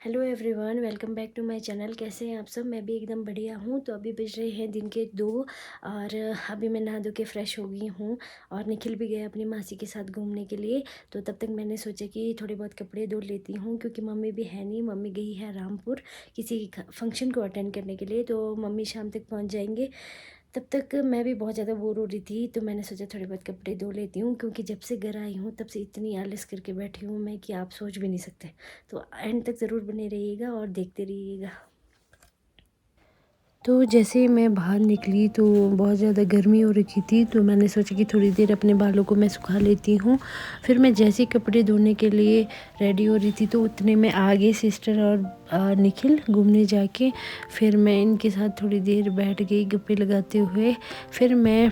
Hello everyone, welcome back to my channel. कैसे हैं आप सब? मैं भी एकदम बढ़िया हूँ। तो अभी बज रहे हैं दिन के 2 और अभी मैं नहा धो के फ़्रेश हो गई हूँ और निखिल भी गया अपनी मासी के साथ घूमने के लिए। तो तब तक मैंने सोचा कि थोड़े बहुत कपड़े धो लेती हूँ, क्योंकि मम्मी भी है नहीं। मम्मी गई है रामपुर किसी फंक्शन को अटेंड करने के लिए, तो मम्मी शाम तक पहुँच जाएंगे। तब तक मैं भी बहुत ज़्यादा बोर हो रही थी, तो मैंने सोचा थोड़े बहुत कपड़े धो लेती हूँ, क्योंकि जब से घर आई हूँ तब से इतनी आलस करके बैठी हूँ मैं कि आप सोच भी नहीं सकते। तो एंड तक ज़रूर बने रहिएगा और देखते रहिएगा। तो जैसे ही मैं बाहर निकली तो बहुत ज़्यादा गर्मी हो रखी थी, तो मैंने सोचा कि थोड़ी देर अपने बालों को मैं सुखा लेती हूँ। फिर मैं जैसे ही कपड़े धोने के लिए रेडी हो रही थी तो उतने में आगे सिस्टर और निखिल घूमने जाके फिर मैं इनके साथ थोड़ी देर बैठ गई गप्पे लगाते हुए। फिर मैं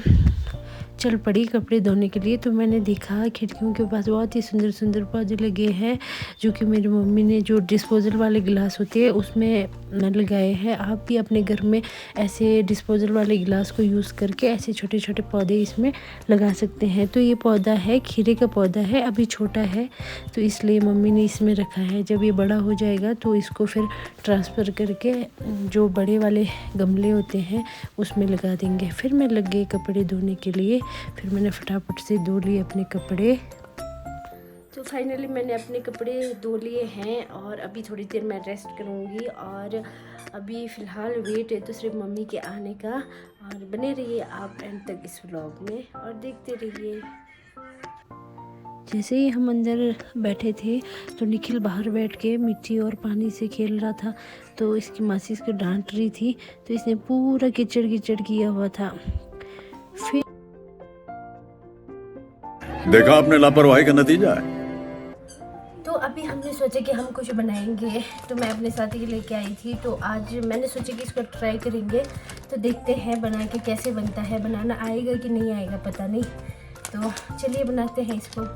चल पड़ी कपड़े धोने के लिए। तो मैंने देखा खिड़कियों के पास बहुत ही सुंदर सुंदर पौधे लगे हैं, जो कि मेरी मम्मी ने जो डिस्पोजल वाले गिलास होते हैं उसमें लगाए हैं। आप भी अपने घर में ऐसे डिस्पोजल वाले गिलास को यूज़ करके ऐसे छोटे छोटे पौधे इसमें लगा सकते हैं। तो ये पौधा है, खीरे का पौधा है, अभी छोटा है तो इसलिए मम्मी ने इसमें रखा है। जब ये बड़ा हो जाएगा तो इसको फिर ट्रांसफ़र करके जो बड़े वाले गमले होते हैं उसमें लगा देंगे। फिर मैं लग गई कपड़े धोने के लिए। फिर मैंने फटाफट से धो लिए अपने कपड़े। तो फाइनली मैंने अपने कपड़े धो लिए हैं और अभी थोड़ी देर मैं रेस्ट करूँगी। और अभी फ़िलहाल वेट है तो सिर्फ मम्मी के आने का। और बने रहिए आप एंड तक इस व्लॉग में और देखते रहिए। जैसे ही हम अंदर बैठे थे तो निखिल बाहर बैठ के मिट्टी और पानी से खेल रहा था। तो इसकी मासी इसको डांट रही थी, तो इसने पूरा कीचड़ कीचड़ किया हुआ था। फिर देखा आपने, लापरवाही का नतीजा है। तो अभी हमने सोचा कि हम कुछ बनाएंगे, तो मैं अपने साथी के लेके आई थी। तो आज मैंने सोचा कि इसको ट्राई करेंगे, तो देखते हैं बना के कैसे बनता है। बनाना आएगा कि नहीं आएगा पता नहीं, तो चलिए बनाते हैं इसको।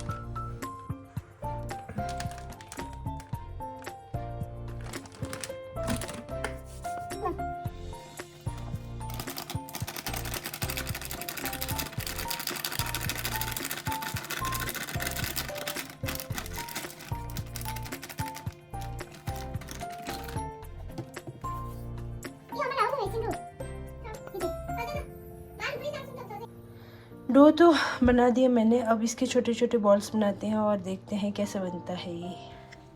डो तो बना दिया मैंने, अब इसके छोटे छोटे बॉल्स बनाते हैं और देखते हैं कैसा बनता है ये।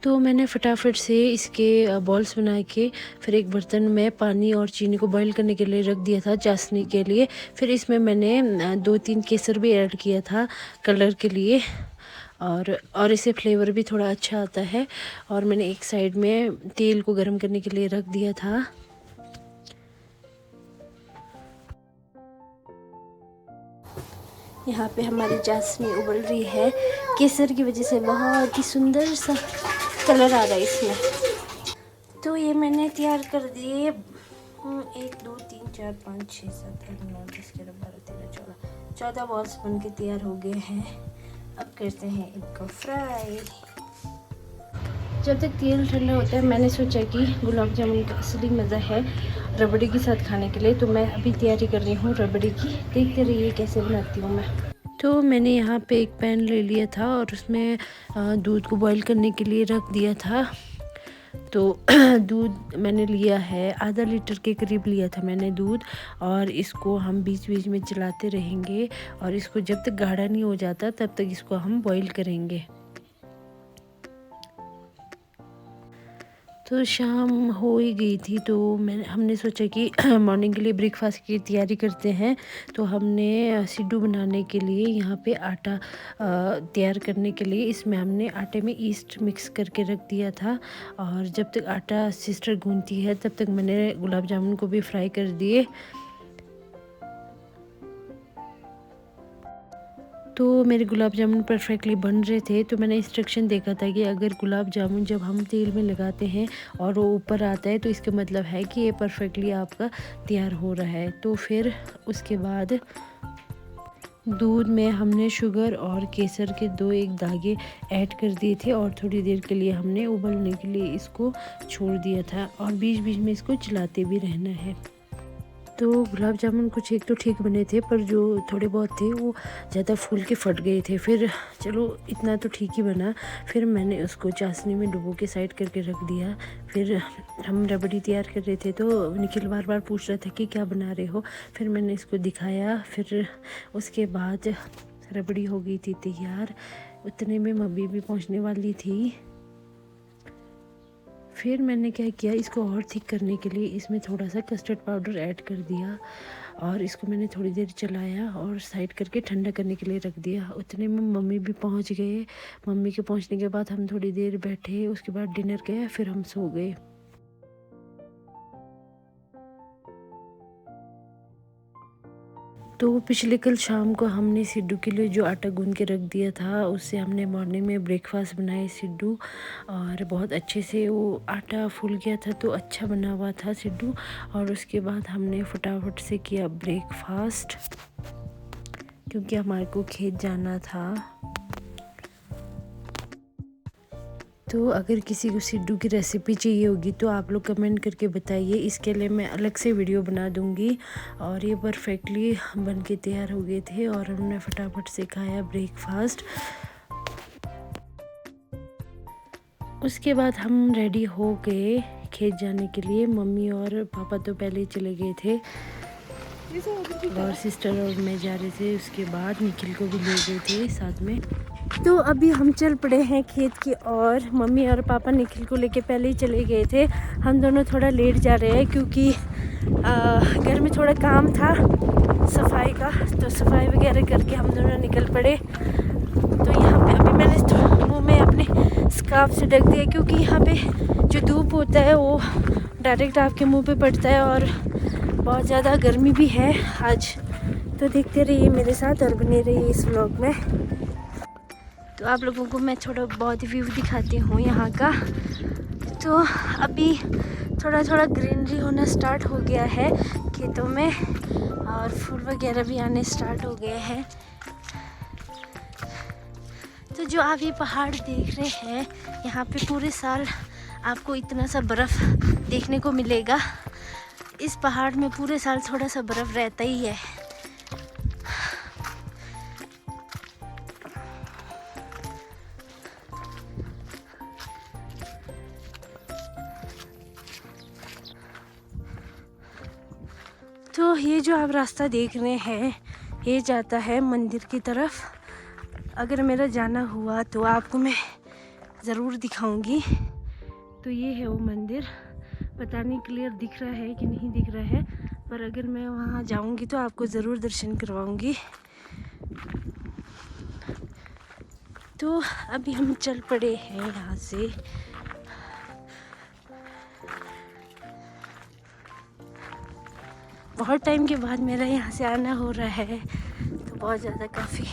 तो मैंने फटाफट से इसके बॉल्स बना के फिर एक बर्तन में पानी और चीनी को बॉईल करने के लिए रख दिया था चाशनी के लिए। फिर इसमें मैंने 2-3 केसर भी ऐड किया था कलर के लिए, और इससे फ्लेवर भी थोड़ा अच्छा आता है। और मैंने एक साइड में तेल को गर्म करने के लिए रख दिया था। यहाँ पे हमारी चाशनी उबल रही है। केसर की वजह से बहुत ही सुंदर सा कलर आ रहा है इसमें। तो ये मैंने तैयार कर दिए 1 2 3 4 5 6 7 8 9 10 11 12 13 14 बॉल्स बन के तैयार हो गए हैं। अब करते हैं इनको फ्राई। जब तक तेल ठंडा होता है मैंने सोचा कि गुलाब जामुन का असली मज़ा है रबड़ी के साथ खाने के लिए। तो मैं अभी तैयारी कर रही हूँ रबड़ी की, देखते रहिए कैसे बनाती हूँ मैं। तो मैंने यहाँ पे एक पैन ले लिया था और उसमें दूध को बॉईल करने के लिए रख दिया था। तो दूध मैंने लिया है आधा लीटर के करीब लिया था मैंने दूध। और इसको हम बीच बीच में चलाते रहेंगे और इसको जब तक गाढ़ा नहीं हो जाता तब तक इसको हम बॉईल करेंगे। तो शाम हो ही गई थी, तो हमने सोचा कि मॉर्निंग के लिए ब्रेकफास्ट की तैयारी करते हैं। तो हमने सिड्डू बनाने के लिए यहाँ पे आटा तैयार करने के लिए इसमें हमने आटे में ईस्ट मिक्स करके रख दिया था। और जब तक आटा सिस्टर गूंथती है तब तक मैंने गुलाब जामुन को भी फ्राई कर दिए। तो मेरे गुलाब जामुन परफेक्टली बन रहे थे। तो मैंने इंस्ट्रक्शन देखा था कि अगर गुलाब जामुन जब हम तेल में लगाते हैं और वो ऊपर आता है तो इसका मतलब है कि ये परफेक्टली आपका तैयार हो रहा है। तो फिर उसके बाद दूध में हमने शुगर और केसर के 2-1 दागे ऐड कर दिए थे और थोड़ी देर के लिए हमने उबलने के लिए इसको छोड़ दिया था और बीच बीच में इसको चलाते भी रहना है। तो गुलाब जामुन कुछ एक तो ठीक बने थे, पर जो थोड़े बहुत थे वो ज़्यादा फूल के फट गए थे। फिर चलो इतना तो ठीक ही बना। फिर मैंने उसको चाशनी में डुबो के साइड करके रख दिया। फिर हम रबड़ी तैयार कर रहे थे, तो निखिल बार बार पूछ रहा था कि क्या बना रहे हो। फिर मैंने इसको दिखाया। फिर उसके बाद रबड़ी हो गई थी तैयार। उतने में मम्मी भी पहुंचने वाली थी। फिर मैंने क्या किया, इसको और थिक करने के लिए इसमें थोड़ा सा कस्टर्ड पाउडर ऐड कर दिया और इसको मैंने थोड़ी देर चलाया और साइड करके ठंडा करने के लिए रख दिया। उतने में मम्मी भी पहुंच गए। मम्मी के पहुंचने के बाद हम थोड़ी देर बैठे, उसके बाद डिनर किया, फिर हम सो गए। तो पिछले कल शाम को हमने सिड्डू के लिए जो आटा गूंद के रख दिया था, उससे हमने मॉर्निंग में ब्रेकफास्ट बनाए सिड्डू, और बहुत अच्छे से वो आटा फूल गया था, तो अच्छा बना हुआ था सिड्डू। और उसके बाद हमने फटाफट से किया ब्रेकफास्ट, क्योंकि हमारे को खेत जाना था। तो अगर किसी को सिड्डू की रेसिपी चाहिए होगी तो आप लोग कमेंट करके बताइए, इसके लिए मैं अलग से वीडियो बना दूंगी। और ये परफेक्टली बन के तैयार हो गए थे और हमने फटाफट से खाया ब्रेकफास्ट। उसके बाद हम रेडी हो गए खेत जाने के लिए। मम्मी और पापा तो पहले ही चले गए थे और सिस्टर और मैं जा रहे थे। उसके बाद निखिल को भी ले गए थे साथ में। तो अभी हम चल पड़े हैं खेत की ओर। मम्मी और पापा निखिल को लेके पहले ही चले गए थे। हम दोनों थोड़ा लेट जा रहे हैं, क्योंकि घर में थोड़ा काम था सफाई का, तो सफाई वगैरह करके हम दोनों निकल पड़े। तो यहाँ पे अभी मैंने मुँह में अपने स्कार्फ से ढक दिया, क्योंकि यहाँ पे जो धूप होता है वो डायरेक्ट आपके मुँह पे पड़ता है और बहुत ज़्यादा गर्मी भी है आज। तो देखते रहिए मेरे साथ और बने रहिए इस व्लॉग में। तो आप लोगों को मैं थोड़ा बहुत व्यू दिखाती हूँ यहाँ का। तो अभी थोड़ा थोड़ा ग्रीनरी होना स्टार्ट हो गया है खेतों में, और फूल वगैरह भी आने स्टार्ट हो गए हैं। तो जो आप ये पहाड़ देख रहे हैं, यहाँ पे पूरे साल आपको इतना सा बर्फ़ देखने को मिलेगा। इस पहाड़ में पूरे साल थोड़ा सा बर्फ़ रहता ही है। तो ये जो आप रास्ता देख रहे हैं, ये जाता है मंदिर की तरफ। अगर मेरा जाना हुआ तो आपको मैं ज़रूर दिखाऊंगी। तो ये है वो मंदिर। पता नहीं क्लियर दिख रहा है कि नहीं दिख रहा है, पर अगर मैं वहाँ जाऊंगी तो आपको ज़रूर दर्शन करवाऊंगी। तो अभी हम चल पड़े हैं यहाँ से। बहुत टाइम के बाद मेरा यहाँ से आना हो रहा है, तो बहुत ज़्यादा काफ़ी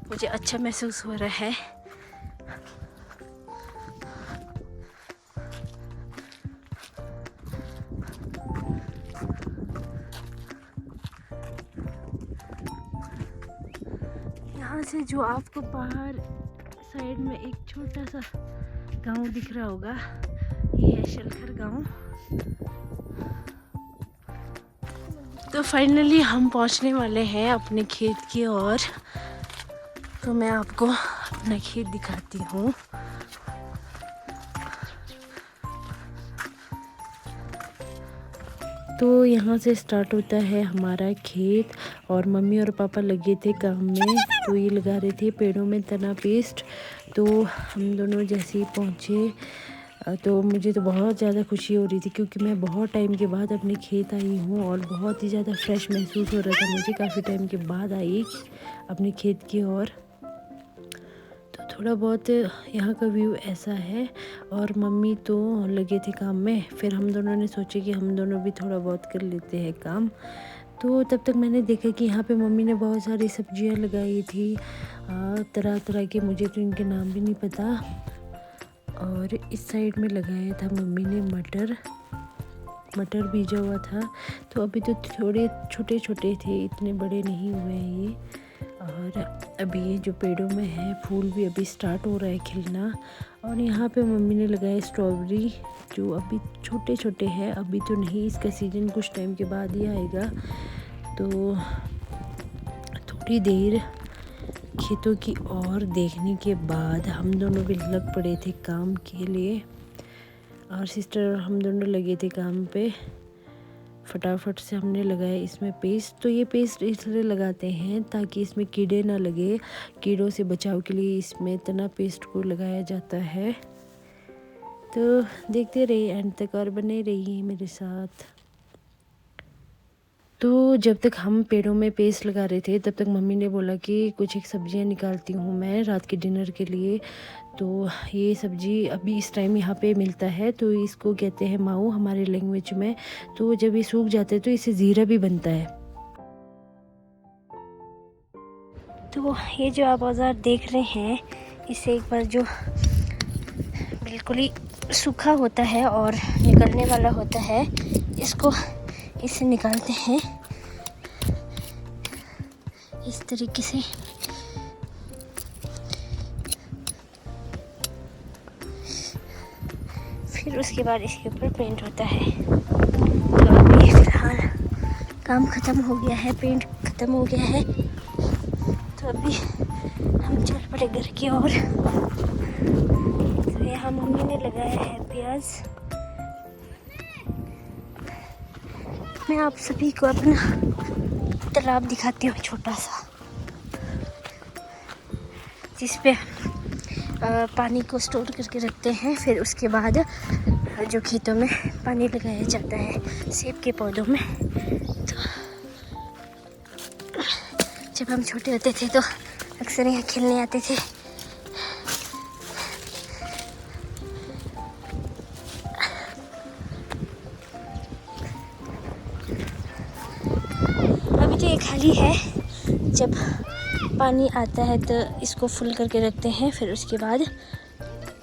मुझे अच्छा महसूस हो रहा है। यहाँ से जो आपको पहाड़ साइड में एक छोटा सा गांव दिख रहा होगा, ये है शलखर गांव। तो फाइनली हम पहुंचने वाले हैं अपने खेत की ओर। तो मैं आपको अपना खेत दिखाती हूँ। तो यहाँ से स्टार्ट होता है हमारा खेत, और मम्मी और पापा लगे थे काम में। तो ये लगा रहे थे पेड़ों में तना पेस्ट। तो हम दोनों जैसे ही पहुँचे, तो मुझे तो बहुत ज़्यादा खुशी हो रही थी, क्योंकि मैं बहुत टाइम के बाद अपने खेत आई हूँ और बहुत ही ज़्यादा फ्रेश महसूस हो रहा था मुझे। काफ़ी टाइम के बाद आई अपने खेत की ओर। तो थोड़ा बहुत यहाँ का व्यू ऐसा है, और मम्मी तो लगे थे काम में। फिर हम दोनों ने सोचे कि हम दोनों भी थोड़ा बहुत कर लेते हैं काम। तो तब तक मैंने देखा कि यहाँ पे मम्मी ने बहुत सारी सब्जियाँ लगाई थी, तरह तरह के, मुझे तो इनके नाम भी नहीं पता। और इस साइड में लगाया था मम्मी ने मटर बीजा हुआ था। तो अभी तो थोड़े छोटे छोटे थे, इतने बड़े नहीं हुए हैं ये। और अभी ये जो पेड़ों में है फूल भी अभी स्टार्ट हो रहा है खिलना। और यहाँ पे मम्मी ने लगाया स्ट्रॉबेरी, जो अभी छोटे छोटे हैं, अभी तो नहीं, इसका सीज़न कुछ टाइम के बाद ही आएगा। तो थोड़ी देर खेतों की ओर देखने के बाद हम दोनों भी लग पड़े थे काम के लिए, और सिस्टर और हम दोनों लगे थे काम पे। फटाफट से हमने लगाया इसमें पेस्ट। तो ये पेस्ट इसलिए लगाते हैं ताकि इसमें कीड़े ना लगे, कीड़ों से बचाव के लिए इसमें तना पेस्ट को लगाया जाता है। तो देखते रहिए एंड तक और बने रहिए मेरे साथ। तो जब तक हम पेड़ों में पेस्ट लगा रहे थे तब तक मम्मी ने बोला कि कुछ एक सब्जियां निकालती हूँ मैं रात के डिनर के लिए। तो ये सब्जी अभी इस टाइम यहाँ पे मिलता है, तो इसको कहते हैं माऊ हमारे लैंग्वेज में। तो जब ये सूख जाते हैं तो इससे ज़ीरा भी बनता है। तो ये जो आप औजार देख रहे हैं, इसे एक बार जो बिल्कुल ही सूखा होता है और निकलने वाला होता है, इसको इसे निकालते हैं इस तरीके से। फिर उसके बाद इसके ऊपर पेंट होता है। तो अभी फिलहाल काम ख़त्म हो गया है, पेंट ख़त्म हो गया है। तो अभी हम चल पड़े घर की ओर। तो यहाँ मम्मी ने लगाया है प्याज। मैं आप सभी को अपना तालाब दिखाती हूँ छोटा सा, जिस पे पानी को स्टोर करके रखते हैं। फिर उसके बाद जो खेतों में पानी लगाया जाता है सेब के पौधों में। तो जब हम छोटे होते थे तो अक्सर यहाँ खेलने आते थे। अभी तो ये खाली है, जब पानी आता है तो इसको फुल करके रखते हैं, फिर उसके बाद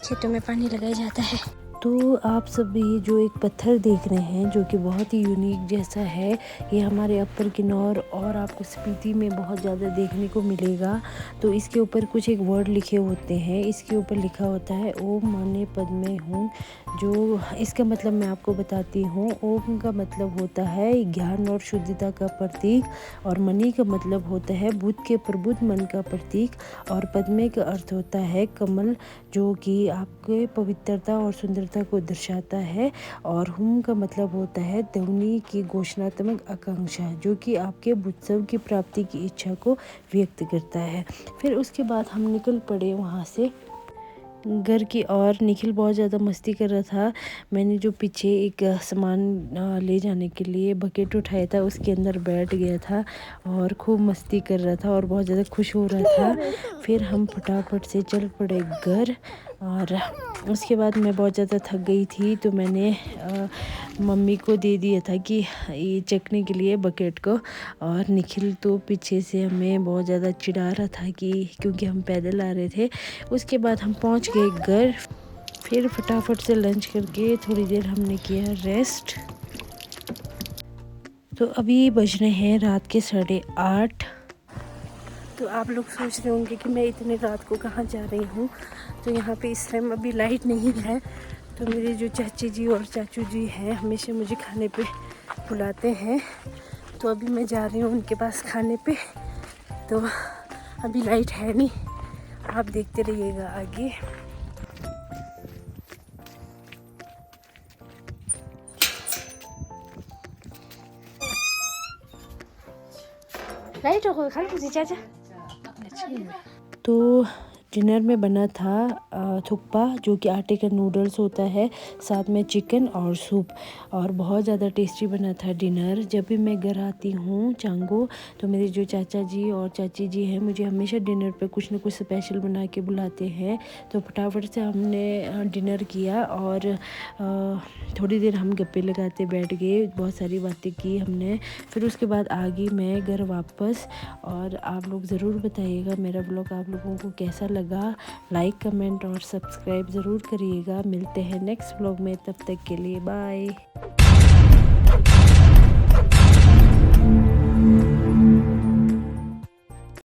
खेतों में पानी लगाया जाता है। तो आप सभी जो एक पत्थर देख रहे हैं जो कि बहुत ही यूनिक जैसा है, ये हमारे अपर किन्नौर और आपको स्पीति में बहुत ज़्यादा देखने को मिलेगा। तो इसके ऊपर कुछ एक वर्ड लिखे होते हैं। इसके ऊपर लिखा होता है ओम माने पद्मे हूँ, जो इसका मतलब मैं आपको बताती हूँ। ओम का मतलब होता है ज्ञान और शुद्धता का प्रतीक, और मणि का मतलब होता है बुद्ध के प्रबुद्ध मन का प्रतीक, और पद्मे का अर्थ होता है कमल, जो कि आपके पवित्रता और सुंदरता को दर्शाता है, और हुम का मतलब होता है ध्वनि की घोषणात्मक आकांक्षा, जो कि आपके उत्सव की प्राप्ति की इच्छा को व्यक्त करता है। फिर उसके बाद हम निकल पड़े वहाँ से घर की और। निखिल बहुत ज़्यादा मस्ती कर रहा था। मैंने जो पीछे एक सामान ले जाने के लिए बकेट उठाया था, उसके अंदर बैठ गया था और खूब मस्ती कर रहा था और बहुत ज़्यादा खुश हो रहा था। फिर हम फटाफट से चल पड़े घर, और उसके बाद मैं बहुत ज़्यादा थक गई थी, तो मैंने मम्मी को दे दिया था कि ये चखने के लिए बकेट को। और निखिल तो पीछे से हमें बहुत ज़्यादा चिढ़ा रहा था कि क्योंकि हम पैदल आ रहे थे। उसके बाद हम पहुंच गए घर। फिर फटाफट से लंच करके थोड़ी देर हमने किया रेस्ट। तो अभी बज रहे हैं रात के 8:30। तो आप लोग सोच रहे होंगे कि मैं इतने रात को कहाँ जा रही हूँ। तो यहाँ पे इस टाइम अभी लाइट नहीं है। तो मेरे जो चाची जी और चाचू जी हैं हमेशा मुझे खाने पे बुलाते हैं, तो अभी मैं जा रही हूँ उनके पास खाने पे। तो अभी लाइट है नहीं, आप देखते रहिएगा आगे। लाइट हो खाना चाचा। तो डिनर में बना था थुक्पा, जो कि आटे का नूडल्स होता है, साथ में चिकन और सूप, और बहुत ज़्यादा टेस्टी बना था डिनर। जब भी मैं घर आती हूँ चांगो, तो मेरे जो चाचा जी और चाची जी हैं मुझे हमेशा डिनर पे कुछ ना कुछ स्पेशल बना के बुलाते हैं। तो फटाफट से हमने डिनर किया और थोड़ी देर हम गप्पे लगाते बैठ गए, बहुत सारी बातें की हमने। फिर उसके बाद आ गई मैं घर वापस। और आप लोग ज़रूर बताइएगा मेरा ब्लॉग आप लोगों को कैसा लगा। लाइक कमेंट और सब्सक्राइब ज़रूर करिएगा। मिलते हैं नेक्स्ट ब्लॉग में, तब तक के लिए बाय।